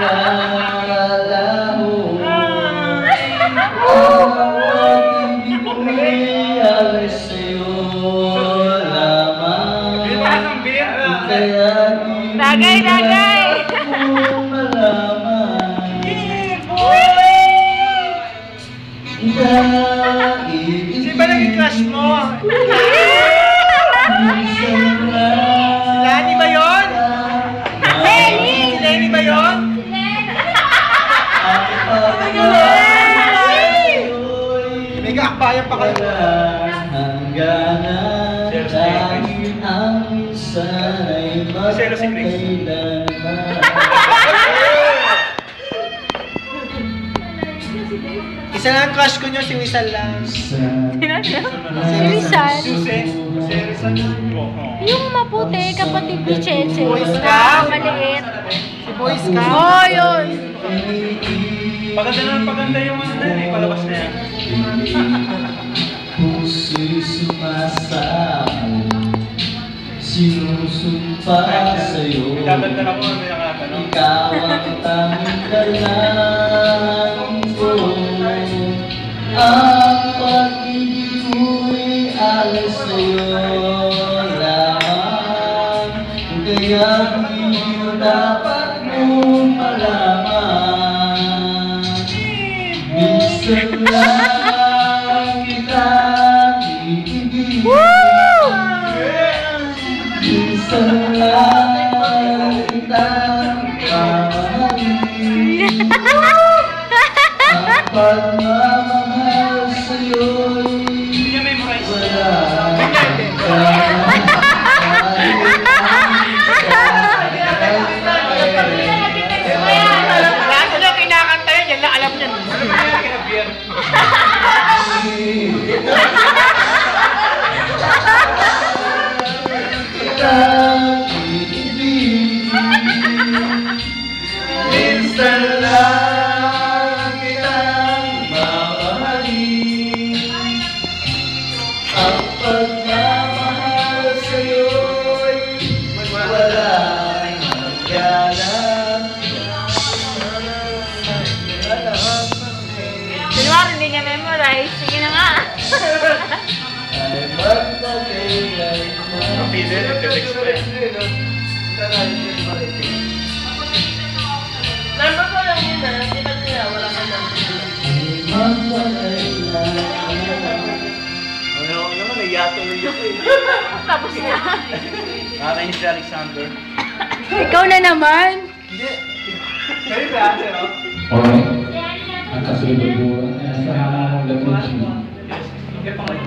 akala mo hindi ko ialis sa'yo lamang. Kaya Dagay! mo malaman. Sino ba naging crush mo? Lani ba yun? Lenny! Si Lenny ba yun? May kaakbayan pa kayo. Hangganan dahil ang minsan ay magkakailanman. Isa lang ang crush ko nyo, si Wisal lang. Si Rizal? Yung maputi, kapatid ni Cheche. Boy Scout? Maliit. Si Boy Scout? Oh, yun! Paganda yung ano na yun, palabas na yan. Puso'y sumasamo, sinusumpa sa'yo. Itaganda na po, may nakatanong. Ikaw ang tanging dalang ko. Ang pag-ibig ko'y alas sa'yo lamang. Kaya hindi mo dapat mong malaman. Minsan lang kitang iibig. Minsan lang kitang mamahalin. Ang pagmamahal sa'yo'y wala Lahat ko na kinakanta yun, yan lang alam niyan. kitang iibig. Minsan lang kitang mamahalin. Ang pagmamahal sa'yo'y walang hangganan. Kunwari, hindi niya memorize. Sige na nga. Ay magpakailanman. Kapide, nagte-text pa yan. Number ko lang yun na, di ba nila, wala ka lang. Ano naman, nagiyatuloy ako eh. Tapos na. Nakakainis si Alexander. Ikaw na naman. Hindi. Kayo ba? Okay. Ang kasunod po, sa hamang